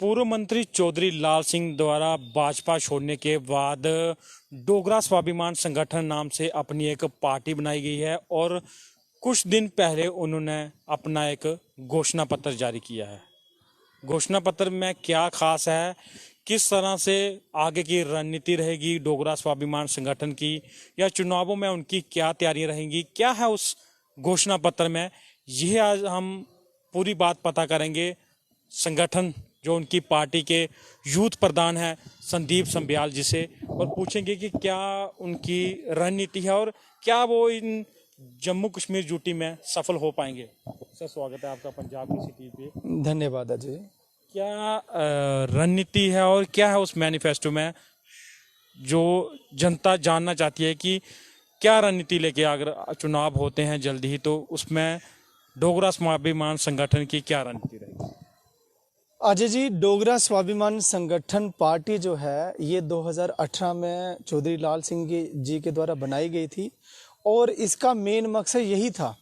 पूर्व मंत्री चौधरी लाल सिंह द्वारा भाजपा छोड़ने के बाद डोगरा स्वाभिमान संगठन नाम से अपनी एक पार्टी बनाई गई है और कुछ दिन पहले उन्होंने अपना एक घोषणा पत्र जारी किया है। घोषणा पत्र में क्या खास है, किस तरह से आगे की रणनीति रहेगी डोगरा स्वाभिमान संगठन की, या चुनावों में उनकी क्या तैयारियां रहेंगी, क्या है उस घोषणा पत्र में, यह आज हम पूरी बात पता करेंगे संगठन जो उनकी पार्टी के यूथ प्रधान है संदीप संबियाल जी से, और पूछेंगे कि क्या उनकी रणनीति है और क्या वो इन जम्मू कश्मीर यूटी में सफल हो पाएंगे। सर, स्वागत है आपका पंजाब की सिटी पे। धन्यवाद अजय। क्या रणनीति है और क्या है उस मैनिफेस्टो में जो जनता जानना चाहती है कि क्या रणनीति लेके अगर चुनाव होते हैं जल्दी ही, तो उसमें डोगरा स्वाभिमान संगठन की क्या रणनीति रहेगी। अजय जी, डोगरा स्वाभिमान संगठन पार्टी जो है ये 2018 में चौधरी लाल सिंह जी के द्वारा बनाई गई थी और इसका मेन मकसद यही था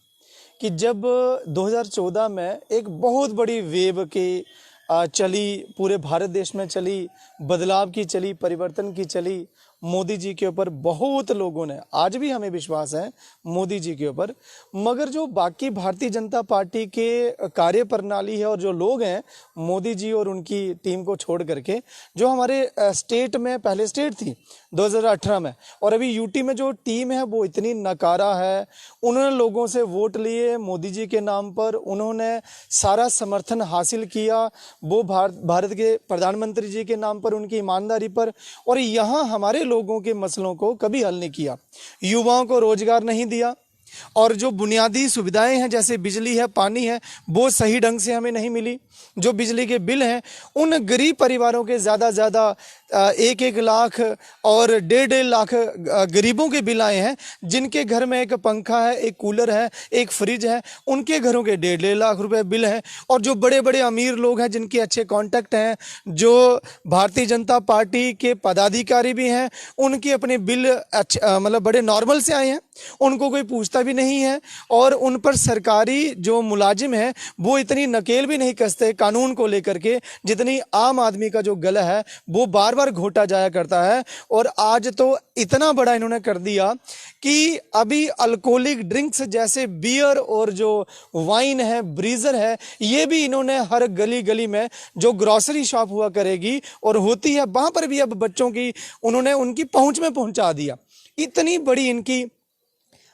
कि जब 2014 में एक बहुत बड़ी वेव की चली, पूरे भारत देश में चली, बदलाव की चली, परिवर्तन की चली, मोदी जी के ऊपर बहुत लोगों ने, आज भी हमें विश्वास है मोदी जी के ऊपर, मगर जो बाकी भारतीय जनता पार्टी के कार्य प्रणाली है और जो लोग हैं मोदी जी और उनकी टीम को छोड़ करके, जो हमारे स्टेट में पहले स्टेट थी 2018 में और अभी यूटी में जो टीम है वो इतनी नकारा है। उन्होंने लोगों से वोट लिए मोदी जी के नाम पर, उन्होंने सारा समर्थन हासिल किया वो भारत के प्रधानमंत्री जी के नाम पर, उनकी ईमानदारी पर, और यहाँ हमारे लोगों के मसलों को कभी हल नहीं किया। युवाओं को रोजगार नहीं दिया और जो बुनियादी सुविधाएं हैं जैसे बिजली है, पानी है, वो सही ढंग से हमें नहीं मिली। जो बिजली के बिल हैं उन गरीब परिवारों के ज़्यादा 1-1 लाख और 1.5 लाख गरीबों के बिल आए हैं, जिनके घर में एक पंखा है, एक कूलर है, एक फ्रिज है, उनके घरों के 1.5 लाख रुपए बिल हैं। और जो बड़े बड़े अमीर लोग हैं जिनके अच्छे कॉन्टैक्ट हैं, जो भारतीय जनता पार्टी के पदाधिकारी भी हैं, उनके अपने बिल मतलब बड़े नॉर्मल से आए हैं, उनको कोई पूछता भी नहीं है और उन पर सरकारी जो मुलाजिम है वो इतनी नकेल भी नहीं कसते कानून को लेकर के जितनी आम आदमी का जो गला है वो बार बार घोटा जाया करता है। और आज तो इतना बड़ा इन्होंने कर दिया कि अभी अल्कोहलिक ड्रिंक्स जैसे बियर और जो वाइन है, ब्रीजर है, ये भी इन्होंने हर गली गली में जो ग्रोसरी शॉप हुआ करेगी और होती है वहां पर भी अब बच्चों की उन्होंने उनकी पहुंच में पहुंचा दिया। इतनी बड़ी इनकी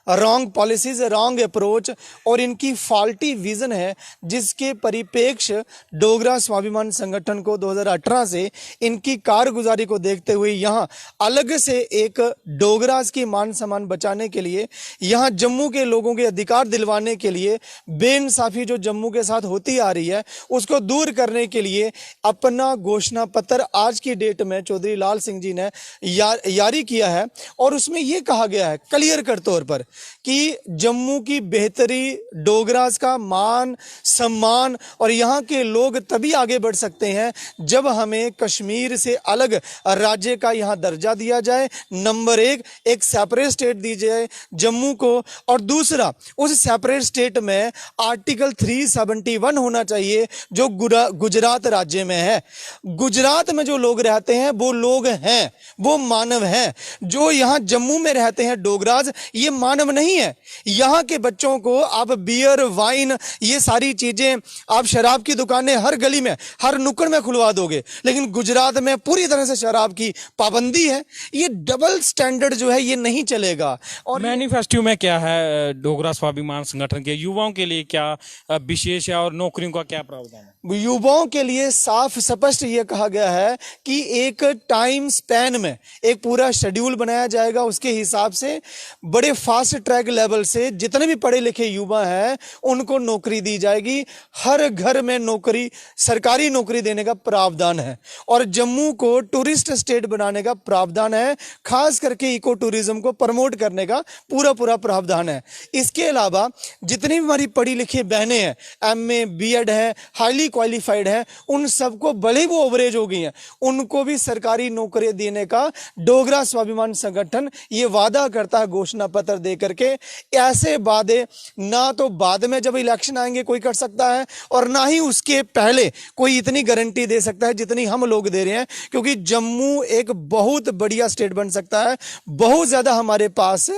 रॉन्ग पॉलिसीज, रॉन्ग अप्रोच और इनकी फॉल्टी विजन है, जिसके परिप्रेक्ष्य डोगरा स्वाभिमान संगठन को 2018 से इनकी कारगुजारी को देखते हुए यहाँ अलग से एक डोगरास की मान सम्मान बचाने के लिए, यहाँ जम्मू के लोगों के अधिकार दिलवाने के लिए, बेइंसाफी जो जम्मू के साथ होती आ रही है उसको दूर करने के लिए अपना घोषणा पत्र आज की डेट में चौधरी लाल सिंह जी ने जारी किया है। और उसमें यह कहा गया है क्लियर कट तौर पर कि जम्मू की बेहतरी, डोगरास का मान सम्मान और यहाँ के लोग तभी आगे बढ़ सकते हैं जब हमें कश्मीर से अलग राज्य का यहाँ दर्जा दिया जाए। नंबर एक सेपरेट स्टेट दी जाए जम्मू को, और दूसरा उस सेपरेट स्टेट में आर्टिकल 371 होना चाहिए जो गुजरात राज्य में है। गुजरात में जो लोग रहते हैं वो लोग हैं, वो मानव हैं। जो यहाँ जम्मू में रहते हैं डोगराज, ये मानव नहीं है। यहां के बच्चों को आप बियर, वाइन, ये सारी चीजें, आप शराब की दुकानें हर गली में, हर नुक्कड़ में खुलवा दोगे, लेकिन गुजरात में पूरी तरह से शराब की पाबंदी है। ये डबल स्टैंडर्ड जो है ये नहीं चलेगा। और मैनिफेस्टो में क्या है डोगरा स्वाभिमान संगठन के युवाओं के लिए, क्या विशेष है और नौकरियों का क्या प्रावधान है। युवाओं के लिए साफ स्पष्ट ये कहा गया है कि एक टाइम स्पैन में एक पूरा शेड्यूल बनाया जाएगा, उसके हिसाब से बड़े फास्ट ट्रैक लेवल से जितने भी पढ़े लिखे युवा हैं उनको नौकरी दी जाएगी। हर घर में नौकरी, सरकारी नौकरी देने का प्रावधान है और जम्मू को टूरिस्ट स्टेट बनाने का प्रावधान है, खास करके इको टूरिज्म को प्रमोट करने का पूरा प्रावधान है। इसके अलावा जितनी भी हमारी पढ़ी लिखी बहनें हैं, एमए, बीएड है, हाईली क्वालिफाइड है, उन सबको भले वो ओवरेज हो गई हैं, उनको भी सरकारी नौकरी देने का डोगरा स्वाभिमान संगठन ये वादा करता है घोषणा पत्र दे लेकर के ऐसे वादे ना तो बाद में जब इलेक्शन आएंगे कोई कर सकता है और ना ही उसके पहले कोई इतनी गारंटी दे सकता है जितनी हम लोग दे रहे हैं, क्योंकि जम्मू एक बहुत बढ़िया स्टेट बन सकता है। बहुत ज्यादा हमारे पास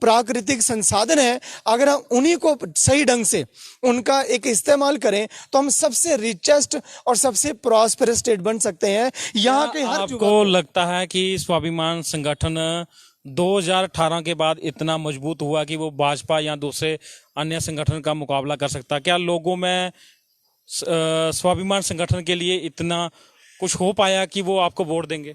प्राकृतिक संसाधन है, अगर हम उन्हीं को सही ढंग से उनका एक इस्तेमाल करें तो हम सबसे रिचेस्ट और सबसे प्रॉस्पेरस स्टेट बन सकते हैं। यहाँ के हर आपको लगता है कि स्वाभिमान संगठन 2018 के बाद इतना मजबूत हुआ कि वो भाजपा या दूसरे अन्य संगठन का मुकाबला कर सकता है? क्या लोगों में स्वाभिमान संगठन के लिए इतना कुछ हो पाया कि वो आपको वोट देंगे?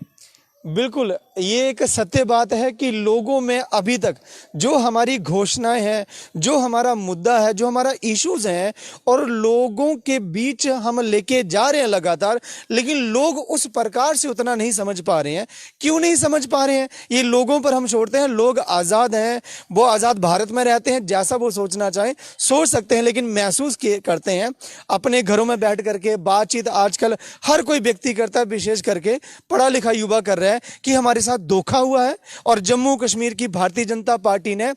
बिल्कुल, ये एक सत्य बात है कि लोगों में अभी तक जो हमारी घोषणाएं हैं, जो हमारा मुद्दा है, जो हमारा इश्यूज हैं और लोगों के बीच हम लेके जा रहे हैं लगातार, लेकिन लोग उस प्रकार से उतना नहीं समझ पा रहे हैं। क्यों नहीं समझ पा रहे हैं ये लोगों पर हम छोड़ते हैं। लोग आज़ाद हैं, वो आज़ाद भारत में रहते हैं, जैसा वो सोचना चाहें सोच सकते हैं, लेकिन महसूस करते हैं अपने घरों में बैठ करके। बातचीत आजकल हर कोई व्यक्ति करता है, विशेष करके पढ़ा लिखा युवा कर रहा है कि हमारे साथ धोखा हुआ है और जम्मू कश्मीर की भारतीय जनता पार्टी ने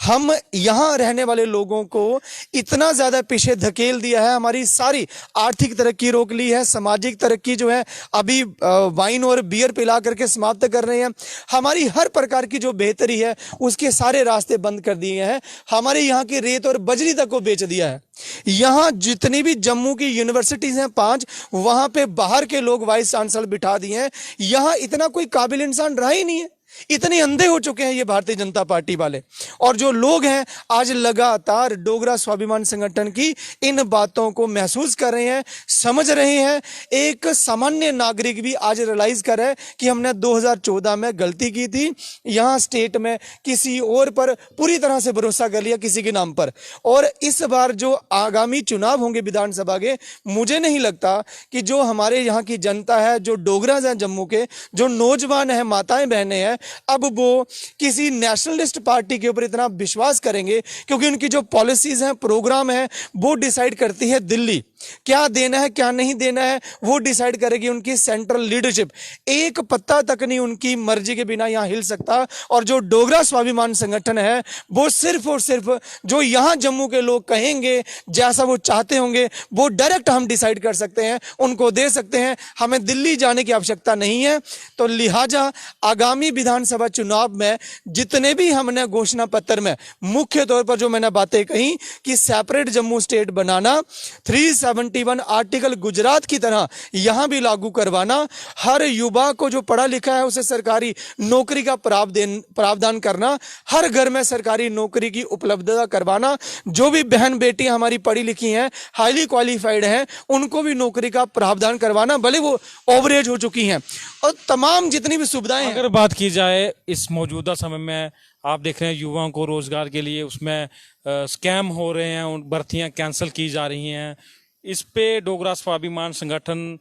हम यहां रहने वाले लोगों को इतना ज्यादा पीछे धकेल दिया है। हमारी सारी आर्थिक तरक्की रोक ली है, सामाजिक तरक्की जो है अभी वाइन और बियर पिला करके समाप्त कर रहे हैं। हमारी हर प्रकार की जो बेहतरी है उसके सारे रास्ते बंद कर दिए हैं। हमारे यहाँ की रेत और बजरी तक को बेच दिया है। यहां जितनी भी जम्मू की यूनिवर्सिटीज हैं 5, वहां पे बाहर के लोग वाइस चांसलर बिठा दिए हैं। यहां इतना कोई काबिल इंसान रहा ही नहीं है। इतने अंधे हो चुके हैं ये भारतीय जनता पार्टी वाले। और जो लोग हैं आज लगातार डोगरा स्वाभिमान संगठन की इन बातों को महसूस कर रहे हैं, समझ रहे हैं। एक सामान्य नागरिक भी आज रियलाइज कर रहा है कि हमने 2014 में गलती की थी, यहां स्टेट में किसी और पर पूरी तरह से भरोसा कर लिया किसी के नाम पर। और इस बार जो आगामी चुनाव होंगे विधानसभा के, मुझे नहीं लगता कि जो हमारे यहाँ की जनता है, जो डोगराज हैं जम्मू के, जो नौजवान है, माताएं बहनें हैं, अब वो किसी नेशनलिस्ट पार्टी के ऊपर इतना विश्वास करेंगे, क्योंकि उनकी जो पॉलिसीज हैं, प्रोग्राम है, वो डिसाइड करती है दिल्ली। क्या देना है क्या नहीं देना है वो डिसाइड करेगी उनकी सेंट्रल लीडरशिप। एक पत्ता तक नहीं उनकी मर्जी के बिना यहां हिल सकता। और जो डोगरा स्वाभिमान संगठन है वो सिर्फ और सिर्फ जो यहां जम्मू के लोग कहेंगे, जैसा वो चाहते होंगे, वो डायरेक्ट हम डिसाइड कर सकते हैं, उनको दे सकते हैं। हमें दिल्ली जाने की आवश्यकता नहीं है। तो लिहाजा आगामी विधानसभा चुनाव में जितने भी हमने घोषणा पत्र में मुख्य तौर पर जो मैंने बातें कही कि सेपरेट जम्मू स्टेट बनाना, 371 आर्टिकल गुजरात की तरह यहां भी लागू करवाना, हर युवा को जो पढ़ा लिखा है उसे सरकारी नौकरी का प्रावधान करना, हर घर में सरकारी नौकरी की उपलब्धता करवाना, जो भी बहन बेटियां हमारी पढ़ी लिखी हैं, हाईली क्वालिफाइड हैं, उनको भी नौकरी का प्रावधान करवाना, भले वो ओवर एज हो चुकी हैं, और तमाम जितनी भी सुविधाएं हैं। अगर बात की जाए इस मौजूदा समय में, आप देख रहे हैं युवाओं को रोजगार के लिए उसमें स्कैम हो रहे हैं, उन भर्तियां कैंसिल की जा रही हैं, इस पे डोगरा स्वाभिमान संगठन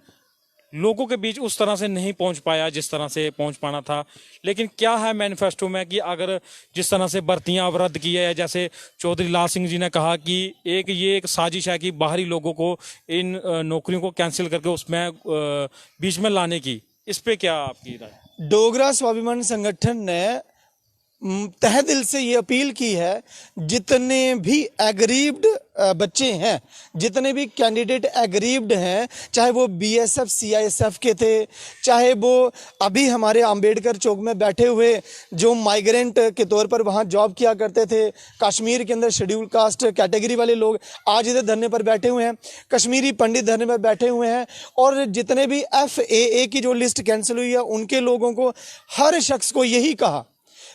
लोगों के बीच उस तरह से नहीं पहुंच पाया जिस तरह से पहुंच पाना था। लेकिन क्या है मैनिफेस्टो में कि अगर जिस तरह से भर्तियां अब रद्द की है, जैसे चौधरी लाल सिंह जी ने कहा कि ये एक साजिश है कि बाहरी लोगों को इन नौकरियों को कैंसिल करके उसमें बीच में लाने की, इस पे क्या आपकी राय? डोगरा स्वाभिमान संगठन ने तहे दिल से ये अपील की है, जितने भी एग्रीव्ड बच्चे हैं, जितने भी कैंडिडेट एग्रीव्ड हैं, चाहे वो बीएसएफ सीआईएसएफ के थे, चाहे वो अभी हमारे अंबेडकर चौक में बैठे हुए जो माइग्रेंट के तौर पर वहाँ जॉब किया करते थे, कश्मीर के अंदर शेड्यूल कास्ट कैटेगरी वाले लोग आज इधर धरने पर बैठे हुए हैं, कश्मीरी पंडित धरने पर बैठे हुए हैं, और जितने भी FAA की जो लिस्ट कैंसिल हुई है उनके लोगों को, हर शख्स को यही कहा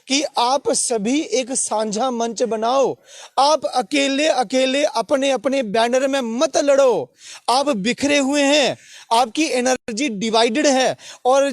कि आप सभी एक साझा मंच बनाओ। आप अकेले अकेले अपने अपने बैनर में मत लड़ो। आप बिखरे हुए हैं, आपकी एनर्जी डिवाइडेड है, और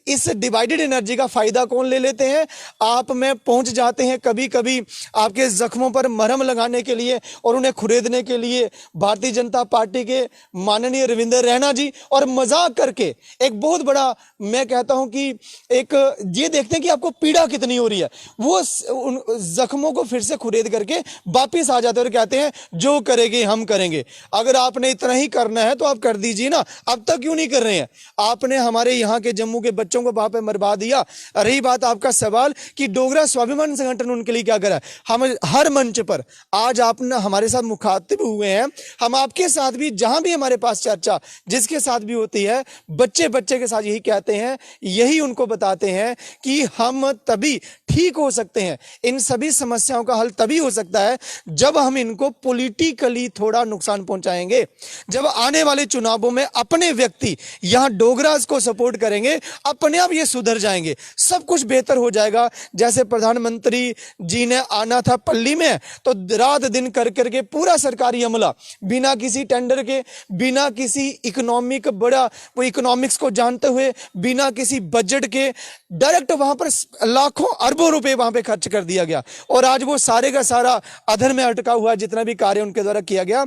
इस डिवाइडेड एनर्जी का फायदा कौन ले लेते हैं? आप में पहुंच जाते हैं कभी कभी आपके जख्मों पर मरहम लगाने के लिए और उन्हें खुरेदने के लिए भारतीय जनता पार्टी के माननीय रविंद्र रैना जी, और मजाक करके एक बहुत बड़ा, मैं कहता हूं कि एक ये देखते हैं कि आपको पीड़ा कितनी हो रही है, वो उन जख्मों को फिर से खुरेद करके वापिस आ जाते हैं और कहते हैं जो करेंगे हम करेंगे। अगर आपने इतना ही करना है तो आप कर दीजिए ना, अब तक क्यों नहीं कर रहे हैं? आपने हमारे यहाँ के जम्मू के बच्चों को वहां पे मरवा दिया। रही बात आपका सवाल कि डोगरा स्वाभिमान संगठन उनके लिए क्या करा, हम हर मंच पर आज आपने हमारे साथ मुखातिब हुए हैं, हम आपके साथ भी जहां भी हमारे पास चर्चा जिसके साथ भी होती है, बच्चे बच्चे के साथ यही कहते हैं, यही उनको बताते हैं कि हम तभी ठीक हो सकते हैं, इन सभी समस्याओं का हल तभी हो सकता है जब हम इनको पॉलिटिकली थोड़ा नुकसान पहुंचाएंगे। जब आने वाले चुनावों में अपने व्यक्ति यहां डोगरास को सपोर्ट करेंगे, अपने आप ये सुधर जाएंगे, सब कुछ बेहतर हो जाएगा। जैसे प्रधानमंत्री जी ने आना था पल्ली में, तो रात दिन कर करके पूरा सरकारी अमला बिना किसी टेंडर के, बिना किसी इकोनॉमिक बड़ा वो इकोनॉमिक्स को जानते हुए, बिना किसी बजट के डायरेक्ट वहां पर लाखों अरबों रुपए वहां पे खर्च कर दिया गया। और आज वो सारे का सारा अधर में अटका हुआ जितना भी कार्य उनके द्वारा किया गया।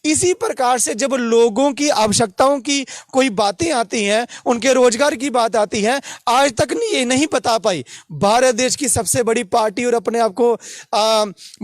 इसी प्रकार से जब लोगों की आवश्यकताओं की कोई बातें आती हैं, उनके रोजगार की बात आती है, आज तक ये नहीं बता पाई भारत देश की सबसे बड़ी पार्टी और अपने आप को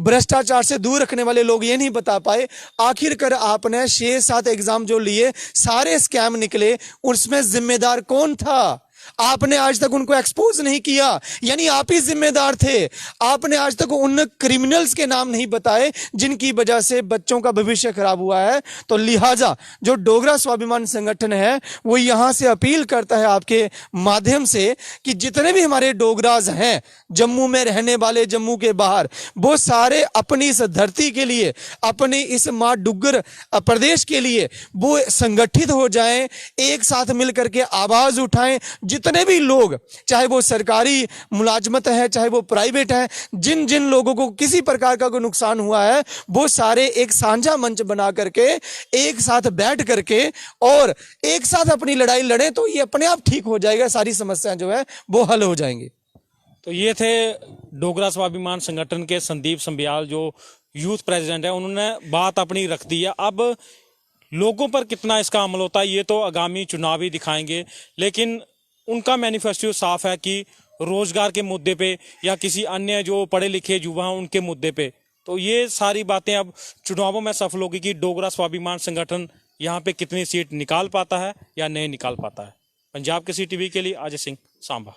भ्रष्टाचार से दूर रखने वाले लोग ये नहीं बता पाए आखिरकार आपने 6-7 एग्जाम जो लिए सारे स्कैम निकले, उसमें जिम्मेदार कौन था? आपने आज तक उनको एक्सपोज नहीं किया, यानी आप ही जिम्मेदार थे। आपने आज तक उन क्रिमिनल्स के नाम नहीं बताए जिनकी वजह से बच्चों का भविष्य खराब हुआ है। तो लिहाजा जो डोगरा स्वाभिमान संगठन है वो यहां से अपील करता है आपके माध्यम से कि जितने भी हमारे डोगराज हैं जम्मू में रहने वाले, जम्मू के बाहर, वो सारे अपनी इस धरती के लिए, अपनी इस मां डुग्गर प्रदेश के लिए वो संगठित हो जाएं, एक साथ मिलकर के आवाज उठाएं। जितने भी लोग, चाहे वो सरकारी मुलाजमत है, चाहे वो प्राइवेट है, जिन जिन लोगों को किसी प्रकार का कोई नुकसान हुआ है, वो सारे एक साझा मंच बना करके एक साथ बैठ करके और एक साथ अपनी लड़ाई लड़े तो ये अपने आप ठीक हो जाएगा, सारी समस्याएं जो है वो हल हो जाएंगी। तो ये थे डोगरा स्वाभिमान संगठन के संदीप संबियाल जो यूथ प्रेसिडेंट है। उन्होंने बात अपनी रख दी है। अब लोगों पर कितना इसका अमल होता है ये तो आगामी चुनाव ही दिखाएंगे, लेकिन उनका मैनिफेस्टो साफ है कि रोजगार के मुद्दे पे या किसी अन्य जो पढ़े लिखे युवा हैं उनके मुद्दे पे। तो ये सारी बातें अब चुनावों में सफल होगी कि डोगरा स्वाभिमान संगठन यहाँ पे कितनी सीट निकाल पाता है या नहीं निकाल पाता है। पंजाब केसरी टीवी के लिए अजय सिंह, सांबा।